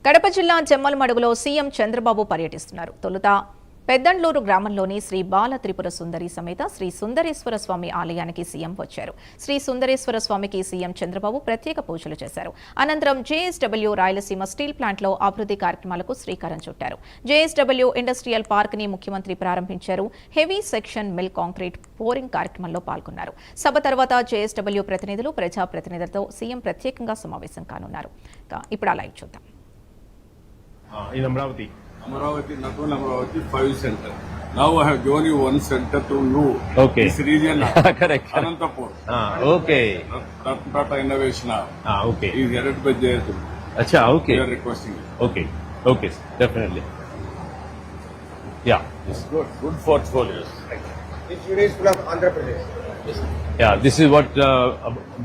కడప జిల్లా జమ్మలమడుగులో సీఎం చంద్రబాబు పర్యటిస్తున్నారు. తొలుత పెద్దండ్లూరు గ్రామంలోని శ్రీ బాల త్రిపుర సుందరి సమేత శ్రీ సుందరేశ్వర స్వామి ఆలయానికి సీఎం వచ్చారు. శ్రీ సుందరేశ్వర స్వామికి సీఎం చంద్రబాబు ప్రత్యేక పూజలు చేశారు. అనంతరం జేఎస్డబ్ల్యూ రాయలసీమ స్టీల్ ప్లాంట్లో అభివృద్ధి కార్యక్రమాలకు శ్రీకారం చుట్టారు. జేఎస్డబ్ల్యూ ఇండస్ట్రియల్ పార్క్ ని ముఖ్యమంత్రి ప్రారంభించారు. Heavy section mill concrete pouring కార్యక్రమంలో పాల్గొన్నారు. సభ తర్వాత జేఎస్డబ్ల్యూ ప్రతినిధులు, ప్రజాప్రతినిధులతో సీఎం ప్రత్యేకంగా సమావేశం కానున్నారు. ఇప్పుడు ఆ లైవ్ చూద్దాం. In Amravati. Amravati, not only Amravati, 5 centers. Now I have given you 1 center to know. Okay. This region. Correct. Anantapur. Okay. Tata Innovation Hub. Okay. Is headed by JSW. Acha, okay. We are requesting it. Okay. Okay, definitely. Yeah. Yes. Good portfolios. This unit is full of Andhra Pradesh. Yeah, this is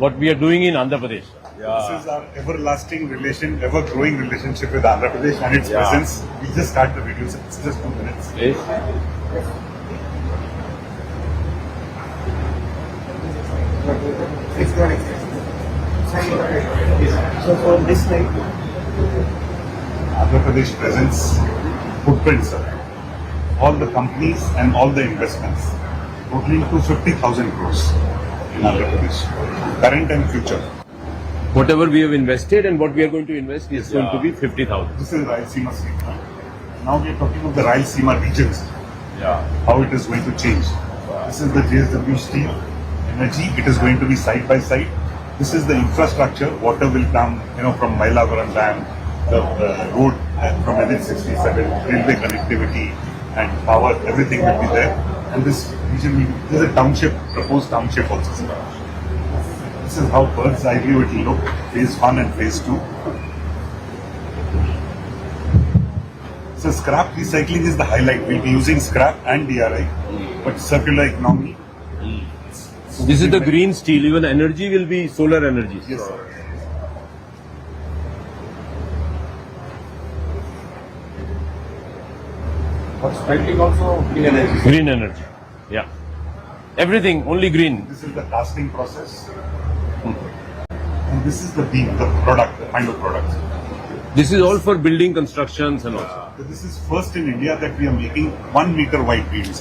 what we are doing in Andhra Pradesh. Yeah. This is our everlasting relation, ever-growing relationship with Andhra Pradesh and its presence. We just start the video, so it's just 2 minutes. Yes. So for this night, Andhra Pradesh presence, footprint, sir. All the companies and all the investments, totaling to 50,000 crores in Andhra Pradesh, current and future. Whatever we have invested and what we are going to invest is going to be 50,000. This is Rayalaseema state. Now we are talking of the Rayalaseema regions, how it is going to change. This is the JSW Steel Energy. It is going to be side by side. This is the infrastructure. Water will come, from Mailavaram Dam, the road from NH67, railway connectivity and power. Everything will be there. And this region, this is a township, proposed township also. This is how bird's eye view it will look. Phase 1 and phase 2. So scrap recycling is the highlight. We'll be using scrap and DRI, but circular economy. This is the green steel. Even energy will be solar energy. Yes, sir. But striking also green energy. Green energy. Yeah. Everything only green. This is the casting process. And this is the beam, the product, the final product. This is all for building constructions and also. So this is first in India that we are making 1 meter wide beams.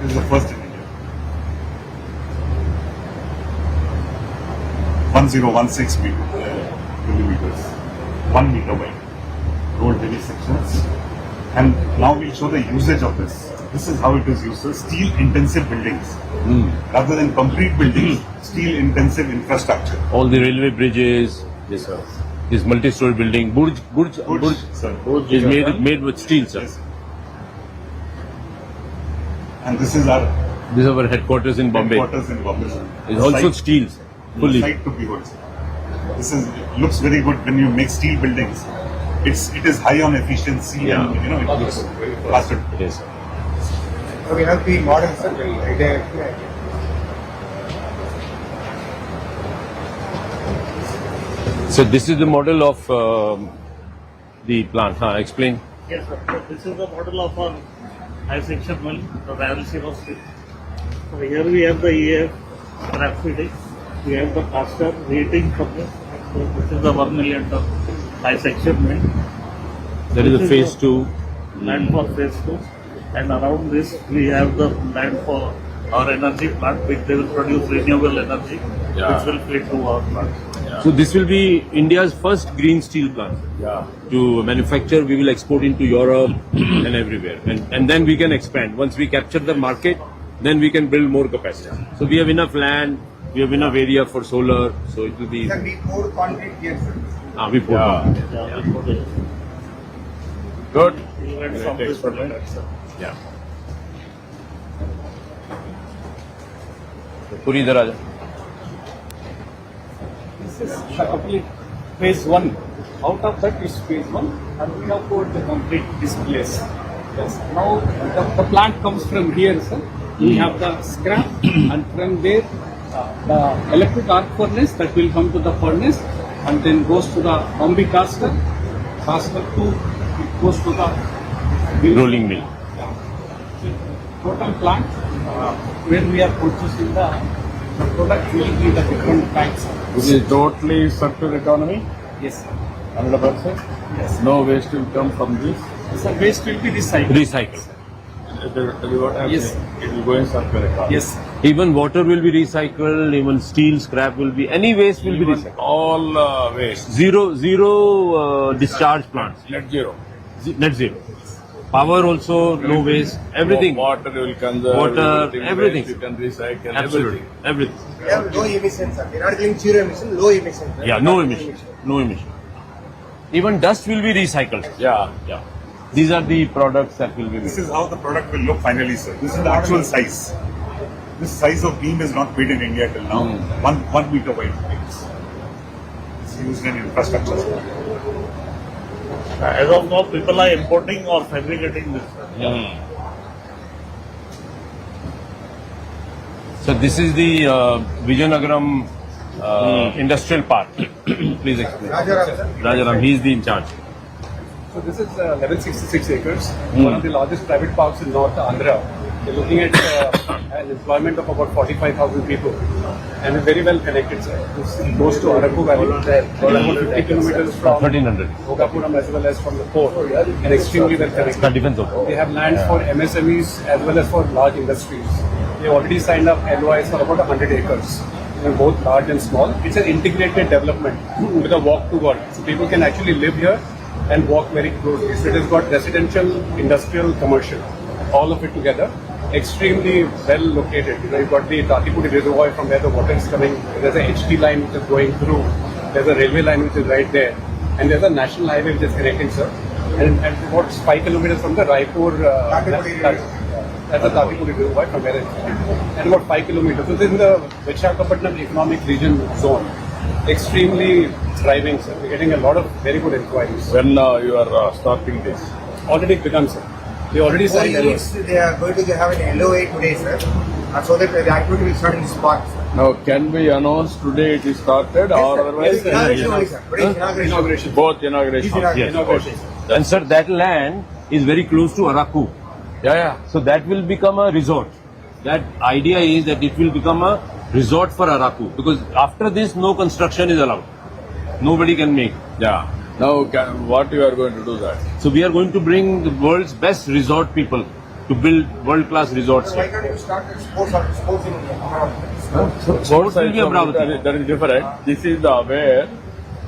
This is the first in India. 1016 millimeters. 1 meter wide. Rolled heavy sections. And now we'll show the usage of this. This is how it is used. So steel intensive buildings. Rather than concrete buildings, steel intensive infrastructure. All the railway bridges, this multi-story building, Burj Sir. is made with steel, sir. Yes. And this is our This is our headquarters in Bombay. headquarters in Bombay. Sir. It's also Site- steel, sir. Fully. Site to behold. Sir. This is looks very good when you make steel buildings. It is high on efficiency Yeah. and it looks faster. Yes, sir. so we have the model, sir. So this is the model of the plant. Explain. Yes, sir. So this is the model of our high section mill, the Rayalaseema Steel. So here we have the EAF scrap feeding. We have the caster rating furnace. So this is the 1 million ton high section mill. That is the This phase 2. Land for phase 2. And around this we have the land for our energy plant, which they will produce renewable energy, which will feed to our plant. So this will be India's first green steel plant. To manufacture, we will export into Europe and everywhere. And then we can expand. Once we capture the market, then we can build more capacity. So we have enough land, we have enough area for solar, so it will be... Sir, we pour concrete here, sir. we put Yeah, we put it. Good. We went from this to that, sir. Yeah. पूरी इधर आ जा. This is the complete phase 1. Out of that is phase 1 and we have poured the complete this place. Yes. Now the plant comes from here, sir. We have the scrap and from there the electric arc furnace that will come to the furnace and then goes to the Bombay caster to it goes to the Rolling mill. total plant where we are producing the product will be the different types. This is totally circular economy. Yes, sir. 100%? Yes. No waste will come from this? So waste will be recycled. Recycled. What I'm Yes. saying, it will go in circular economy. Yes. Even water will be recycled, even steel scrap will be, any waste will be Even recycled. all waste. Zero discharge plants. Net zero. Net zero. Power also, no waste, everything. Water will conserve. Water, everything. waste You can recycle. Absolutely. Everything. Everything. We have low emissions, sir. We're not giving zero emission, low emission. Sir. Yeah, no emission. No emission. Even dust will be recycled. Yeah. Yeah. These are the products that will be This made. is how the product will look finally, sir. This is the actual size. This size of beam is not made in India till now. One meter wide. It's used in infrastructure. As of now, people are importing or fabricating this. So this is the Vijayanagaram Industrial Park. Please explain. Rajaram, sir. Rajaram, he is the in charge. So this is 1166 acres, one of the largest private parks in North Andhra. We're looking at an employment of about 45,000 people, and we're very well connected, sir. It's close to Araku Valley, about 50 kilometers from 1300. Bhogapuram as well as from the port, and extremely well connected. The defense of They have lands for MSMEs as well as for large industries. They already signed up LOIs for about 100 acres, both large and small. It's an integrated development with a walk to work. So people can actually live here and walk very closely. So it has got residential, industrial, commercial, all of it together. Extremely well located. You've got the Tatipudi reservoir from where the water is coming. There's a HT line which is going through. There's a railway line which is right there. And there's a national highway which is connecting, sir. And about 5 kilometers from the Raipur, Tatipudi that's the Tatipudi reservoir from where it's and about 5 kilometers. So it's in the Visakhapatnam economic region zone. Extremely thriving, sir. We're getting a lot of very good inquiries. When you are starting this? Already begun, sir. We already Four signed units, LOIs. they are going to have an LOA today, sir. So that the activity will start in the spot, sir. Now, can we announce today it is started or Yes, otherwise? sir. Inauguration only, sir. Today is inauguration. Inauguration. Both inauguration. Yes. Inauguration. And sir, that land is very close to Araku. Yeah. So that will become a resort. That idea is that it will become a resort for Araku, because after this no construction is allowed. Nobody can make. Yeah. Now, what you are going to do that? So we are going to bring the world's best resort people to build world-class resorts So why here. can't you start with sports in Amaravati? Sports will be Amravati. That is different. This is the where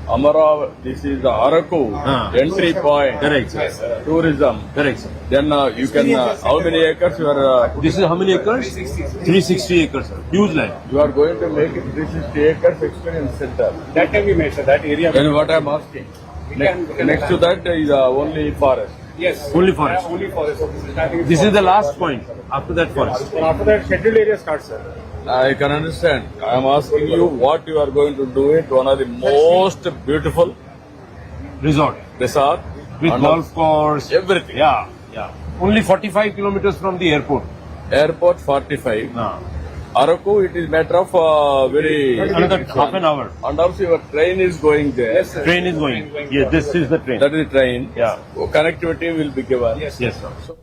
Amarav. This is the Araku entry point. Correct, sir. Tourism. Correct, sir. Then you can. How many acres you are? This is how many acres? 360 acres, sir. Huge land. You are going to make it 360 acres experience center. That can be made, sir. That area. Then what I am asking? Next to that is only forest. Yes. Only forest. Only forest. So this is starting This is the last point. After that, forest. And after that, scheduled area starts, sir. I can understand. I am asking you what you are going to do it. One of the most beautiful Resort resort with and golf course. everything. Yeah, yeah. Only 45 kilometers from the airport. Airport 45. No. Araku, it is matter of very. Another half an hour. And also your train is going there. Yes, sir. Train is going. Yes, this is the train. That is the train. Yeah. Connectivity will be given. Yes. Yes, sir.